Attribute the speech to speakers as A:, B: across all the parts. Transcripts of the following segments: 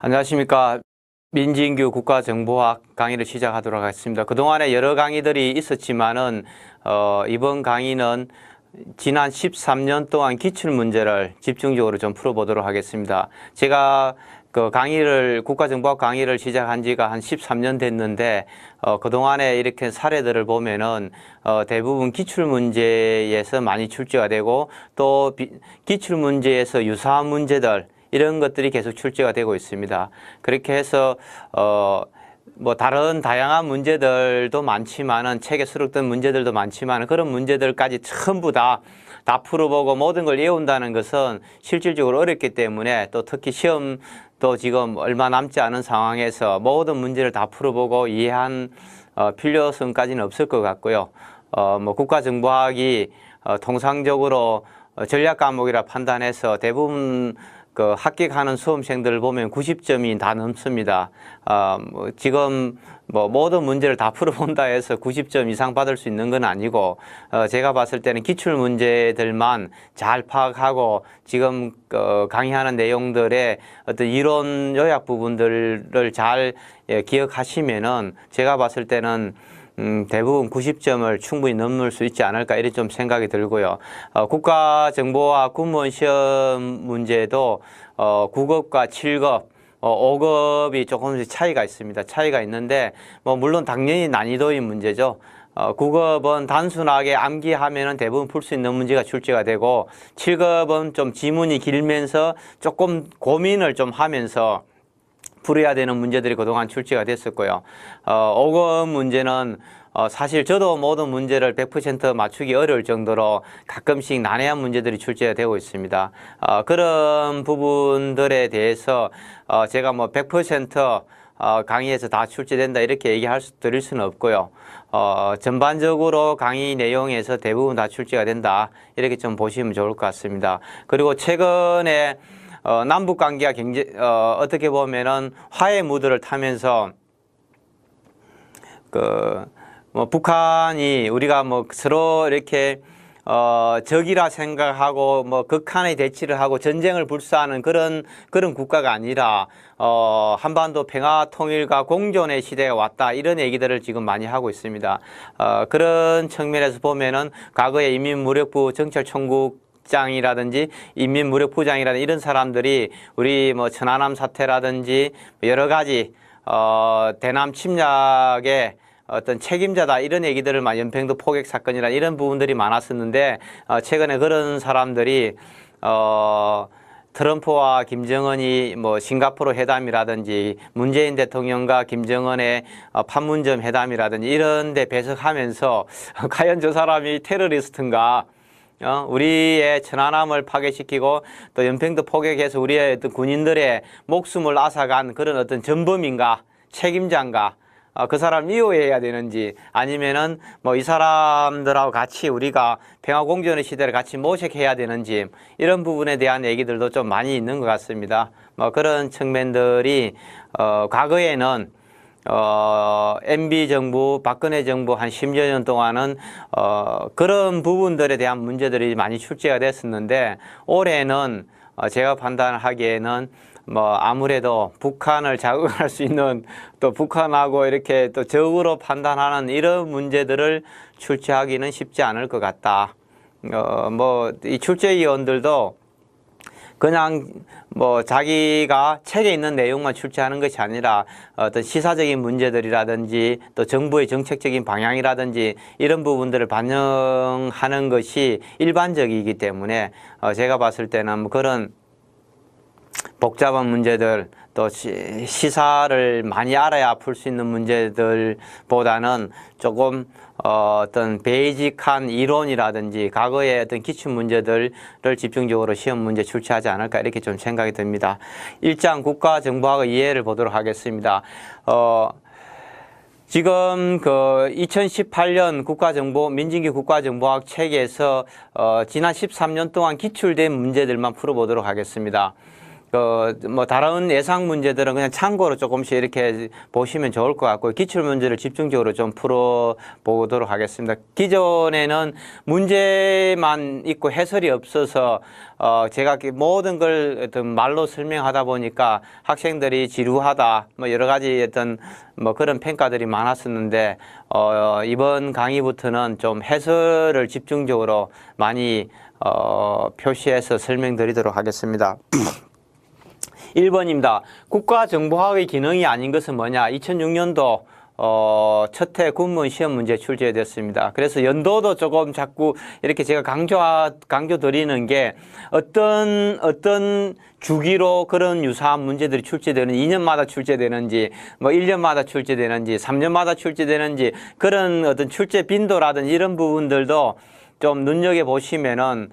A: 안녕하십니까. 민진규 국가정보학 강의를 시작하도록 하겠습니다. 그동안에 여러 강의들이 있었지만은, 이번 강의는 지난 13년 동안 기출문제를 집중적으로 좀 풀어보도록 하겠습니다. 제가 국가정보학 강의를 시작한 지가 한 13년 됐는데, 그동안에 이렇게 사례들을 보면은, 대부분 기출문제에서 많이 출제가 되고, 또 기출문제에서 유사한 문제들, 이런 것들이 계속 출제가 되고 있습니다. 그렇게 해서 다른 다양한 문제들도 많지만은, 책에 수록된 문제들도 많지만 그런 문제들까지 전부 다 풀어보고 모든 걸 외운다는 것은 실질적으로 어렵기 때문에, 또 특히 시험도 지금 얼마 남지 않은 상황에서 모든 문제를 다 풀어보고 이해한 필요성까지는 없을 것 같고요. 국가정보학이 통상적으로 전략 과목이라 판단해서 대부분 합격하는 수험생들을 보면 90점이 다 넘습니다. 지금 모든 문제를 다 풀어본다 해서 90점 이상 받을 수 있는 건 아니고, 제가 봤을 때는 기출 문제들만 잘 파악하고 지금 강의하는 내용들의 어떤 이론 요약 부분들을 잘 기억하시면은, 제가 봤을 때는 대부분 90점을 충분히 넘을 수 있지 않을까, 이런 좀 생각이 들고요. 국가정보학 군무원 시험 문제도 9급과 7급, 5급이 조금씩 차이가 있습니다. 차이가 있는데, 물론 당연히 난이도의 문제죠. 9급은 단순하게 암기하면은 대부분 풀 수 있는 문제가 출제가 되고, 7급은 좀 지문이 길면서 조금 고민을 좀 하면서 풀어야 되는 문제들이 그동안 출제가 됐었고요. 5급 문제는 사실 저도 모든 문제를 100% 맞추기 어려울 정도로 가끔씩 난해한 문제들이 출제가 되고 있습니다. 그런 부분들에 대해서 제가 100% 강의에서 다 출제된다 이렇게 드릴 수는 없고요. 전반적으로 강의 내용에서 대부분 다 출제가 된다, 이렇게 좀 보시면 좋을 것 같습니다. 그리고 최근에 남북 관계가 굉장히 어떻게 보면은 화해 무드를 타면서 북한이 우리가 서로 이렇게 적이라 생각하고 극한의 대치를 하고 전쟁을 불사하는 그런 국가가 아니라 한반도 평화 통일과 공존의 시대가 왔다, 이런 얘기들을 지금 많이 하고 있습니다. 그런 측면에서 보면은 과거에 인민무력부 정찰총국 장이라든지 인민무력부장이라든지 이런 사람들이 우리 천안함 사태라든지 여러 가지 대남 침략의 어떤 책임자다, 이런 얘기들을 연평도 포격 사건이라 이런 부분들이 많았었는데, 최근에 그런 사람들이 트럼프와 김정은이 싱가포르 회담이라든지 문재인 대통령과 김정은의 판문점 회담이라든지 이런 데 배석하면서 과연 저 사람이 테러리스트인가, 우리의 천안함을 파괴시키고 또 연평도 포격해서 우리의 어떤 군인들의 목숨을 앗아간 그런 어떤 전범인가, 책임자인가, 그 사람 미워해야 되는지, 아니면은 이 사람들하고 같이 우리가 평화공존의 시대를 같이 모색해야 되는지, 이런 부분에 대한 얘기들도 좀 많이 있는 것 같습니다. 그런 측면들이 과거에는 MB 정부, 박근혜 정부 한 10여 년 동안은 그런 부분들에 대한 문제들이 많이 출제가 됐었는데, 올해는 제가 판단하기에는 아무래도 북한을 자극할 수 있는, 또 북한하고 이렇게 또 적으로 판단하는 이런 문제들을 출제하기는 쉽지 않을 것 같다. 이 출제위원들도 그냥 자기가 책에 있는 내용만 출제하는 것이 아니라 어떤 시사적인 문제들이라든지 또 정부의 정책적인 방향이라든지 이런 부분들을 반영하는 것이 일반적이기 때문에, 제가 봤을 때는 그런 복잡한 문제들, 또 시사를 많이 알아야 풀 수 있는 문제들보다는 조금 어떤 베이직한 이론이라든지 과거의 어떤 기출 문제들을 집중적으로 시험 문제 출제하지 않을까, 이렇게 좀 생각이 듭니다. 1장 국가정보학의 이해를 보도록 하겠습니다. 지금 2018년 민진규 국가정보학 책에서 지난 13년 동안 기출된 문제들만 풀어보도록 하겠습니다. 뭐 다른 예상 문제들은 그냥 참고로 조금씩 이렇게 보시면 좋을 것 같고 기출 문제를 집중적으로 좀 풀어 보도록 하겠습니다. 기존에는 문제만 있고 해설이 없어서 제가 모든 걸 어떤 말로 설명하다 보니까 학생들이 지루하다 뭐 여러 가지 어떤 뭐 그런 평가들이 많았었는데 이번 강의부터는 좀 해설을 집중적으로 많이 표시해서 설명드리도록 하겠습니다. 1번입니다. 국가정보학의 기능이 아닌 것은 뭐냐? 2006년도 첫 해 군문 시험 문제 출제됐습니다. 그래서 연도도 조금 자꾸 이렇게 제가 강조 드리는 게 어떤 주기로 그런 유사한 문제들이 출제되는 2년마다 출제되는지 뭐 1년마다 출제되는지 3년마다 출제되는지 그런 어떤 출제 빈도라든지 이런 부분들도 좀 눈여겨보시면은,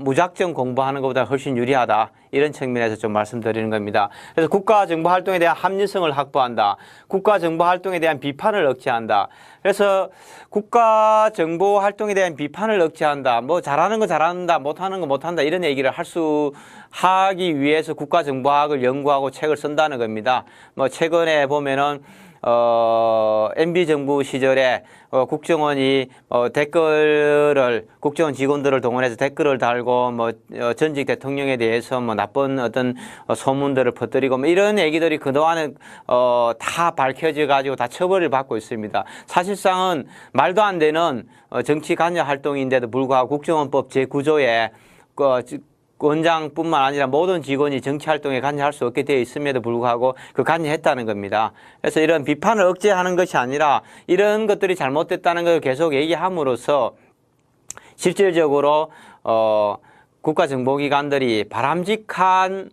A: 무작정 공부하는 것보다 훨씬 유리하다. 이런 측면에서 좀 말씀드리는 겁니다. 그래서 국가정보활동에 대한 합리성을 확보한다. 국가정보활동에 대한 비판을 억제한다. 그래서 국가정보활동에 대한 비판을 억제한다. 뭐 잘하는 거 잘한다. 못하는 거 못한다. 이런 얘기를 하기 위해서 국가정보학을 연구하고 책을 쓴다는 겁니다. 뭐 최근에 보면은 MB 정부 시절에 국정원이 국정원 직원들을 동원해서 댓글을 달고 뭐 전직 대통령에 대해서 뭐 나쁜 어떤 소문들을 퍼뜨리고 뭐 이런 얘기들이 그동안에 다 밝혀져 가지고 다 처벌을 받고 있습니다. 사실상은 말도 안 되는 정치 관여 활동인데도 불구하고 국정원법 제9조에 원장뿐만 아니라 모든 직원이 정치활동에 관여할 수 없게 되어 있음에도 불구하고 관여했다는 겁니다. 그래서 이런 비판을 억제하는 것이 아니라 이런 것들이 잘못됐다는 걸 계속 얘기함으로써 실질적으로 국가정보기관들이 바람직한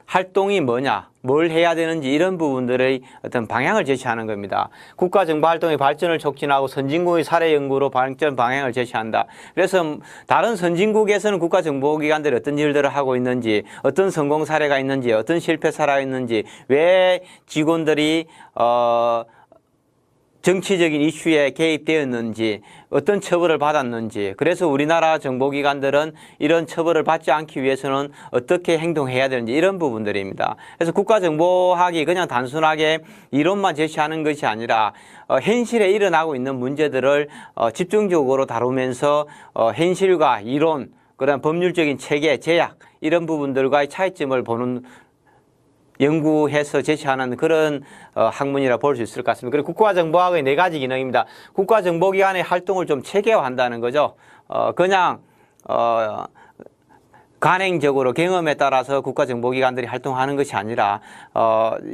A: 활동이 뭐냐, 뭘 해야 되는지 이런 부분들의 어떤 방향을 제시하는 겁니다. 국가정보활동의 발전을 촉진하고 선진국의 사례 연구로 발전 방향을 제시한다. 그래서 다른 선진국에서는 국가정보기관들이 어떤 일들을 하고 있는지, 어떤 성공 사례가 있는지, 어떤 실패 사례가 있는지, 왜 직원들이 정치적인 이슈에 개입되었는지, 어떤 처벌을 받았는지, 그래서 우리나라 정보기관들은 이런 처벌을 받지 않기 위해서는 어떻게 행동해야 되는지 이런 부분들입니다. 그래서 국가정보학이 그냥 단순하게 이론만 제시하는 것이 아니라 현실에 일어나고 있는 문제들을 집중적으로 다루면서 현실과 이론, 그다음 법률적인 체계, 제약 이런 부분들과의 차이점을 보는 연구해서 제시하는 그런 학문이라 볼 수 있을 것 같습니다. 그리고 국가정보학의 4가지 기능입니다. 국가정보기관의 활동을 좀 체계화한다는 거죠. 그냥 간행적으로 경험에 따라서 국가정보기관들이 활동하는 것이 아니라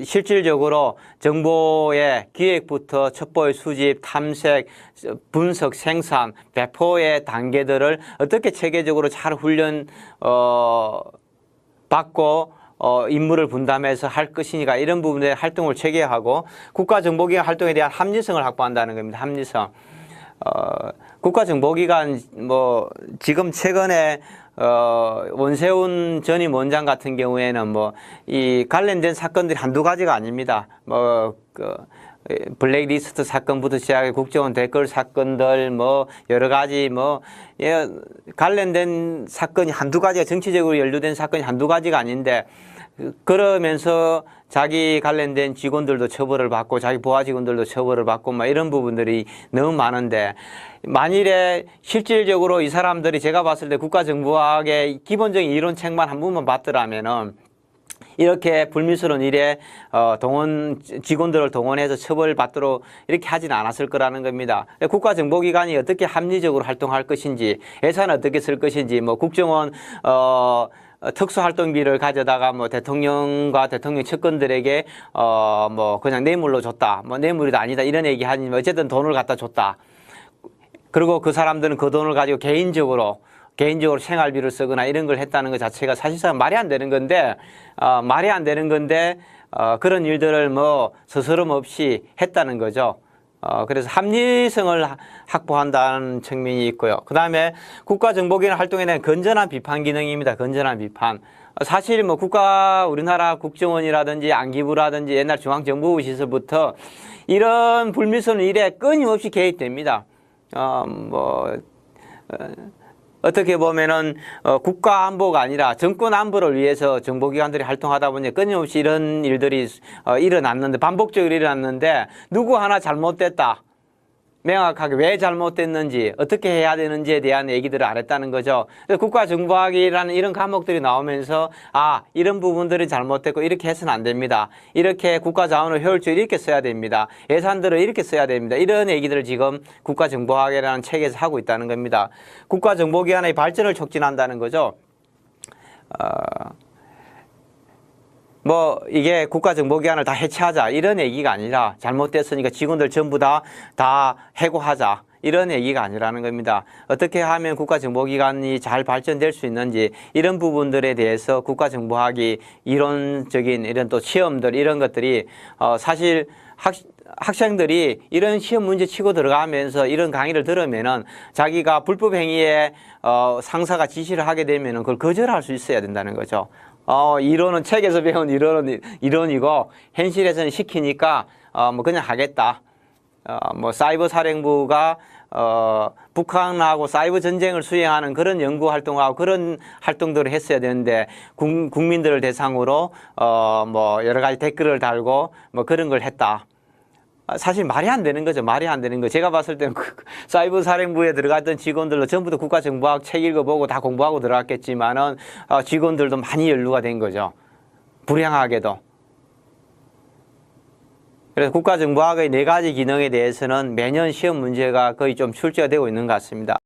A: 실질적으로 정보의 기획부터 첩보의 수집, 탐색, 분석, 생산, 배포의 단계들을 어떻게 체계적으로 잘 훈련 받고 임무를 분담해서 할 것이니까 이런 부분의 활동을 체계하고 국가정보기관 활동에 대한 합리성을 확보한다는 겁니다. 합리성. 국가정보기관 뭐 지금 최근에 원세훈 전임 원장 같은 경우에는 이 관련된 사건들이 한두 가지가 아닙니다. 블랙리스트 사건부터 시작해 국정원 댓글 사건들 여러 가지 관련된 사건이 한두 가지가 정치적으로 연루된 사건이 한두 가지가 아닌데 그러면서 자기 관련된 직원들도 처벌을 받고 자기 부하 직원들도 처벌을 받고 이런 부분들이 너무 많은데 만일에 실질적으로 이 사람들이 제가 봤을 때 국가정보학의 기본적인 이론책만 한 번만 봤더라면은 이렇게 불미스러운 일에 직원들을 동원해서 처벌받도록 이렇게 하지는 않았을 거라는 겁니다. 국가정보기관이 어떻게 합리적으로 활동할 것인지, 예산을 어떻게 쓸 것인지, 국정원 특수활동비를 가져다가 대통령과 대통령 측근들에게 그냥 뇌물로 줬다, 뇌물이 아니다 이런 얘기 하니 어쨌든 돈을 갖다 줬다. 그리고 그 사람들은 그 돈을 가지고 개인적으로 생활비를 쓰거나 이런 걸 했다는 것 자체가 사실상 말이 안 되는 건데, 그런 일들을 스스럼 없이 했다는 거죠. 그래서 합리성을 확보한다는 측면이 있고요. 그 다음에 국가정보기관 활동에 대한 건전한 비판 기능입니다. 건전한 비판. 사실 우리나라 국정원이라든지 안기부라든지 옛날 중앙정보부 시절부터 이런 불미스러운 일에 끊임없이 개입됩니다. 어떻게 보면은 국가 안보가 아니라 정권 안보를 위해서 정보기관들이 활동하다 보니 끊임없이 이런 일들이 일어났는데, 반복적으로 일어났는데 누구 하나 잘못됐다, 명확하게 왜 잘못됐는지, 어떻게 해야 되는지에 대한 얘기들을 안 했다는 거죠. 국가정보학이라는 이런 과목들이 나오면서 이런 부분들이 잘못됐고 이렇게 해서는 안 됩니다. 이렇게 국가자원을 효율적으로 이렇게 써야 됩니다. 예산들을 이렇게 써야 됩니다. 이런 얘기들을 지금 국가정보학이라는 책에서 하고 있다는 겁니다. 국가정보기관의 발전을 촉진한다는 거죠. 이게 국가정보기관을 다 해체하자 이런 얘기가 아니라, 잘못됐으니까 직원들 전부 다 해고하자 이런 얘기가 아니라는 겁니다. 어떻게 하면 국가정보기관이 잘 발전될 수 있는지, 이런 부분들에 대해서 국가정보학이 이론적인 이런 또 시험들, 이런 것들이 사실 학생들이 이런 시험 문제 치고 들어가면서 이런 강의를 들으면은 자기가 불법 행위에 상사가 지시를 하게 되면은 그걸 거절할 수 있어야 된다는 거죠. 이론은 책에서 배운 이론이고 현실에서는 시키니까 그냥 하겠다. 사이버 사령부가 북한하고 사이버 전쟁을 수행하는 그런 연구 활동하고 그런 활동들을 했어야 되는데, 국민들을 대상으로 여러 가지 댓글을 달고 그런 걸 했다. 사실 말이 안 되는 거죠. 말이 안 되는 거. 제가 봤을 때는 사이버 사령부에 들어갔던 직원들도 전부 다 국가정보학 책 읽어보고 다 공부하고 들어갔겠지만은 직원들도 많이 연루가 된 거죠. 불행하게도. 그래서 국가정보학의 4가지 기능에 대해서는 매년 시험 문제가 거의 좀 출제가 되고 있는 것 같습니다.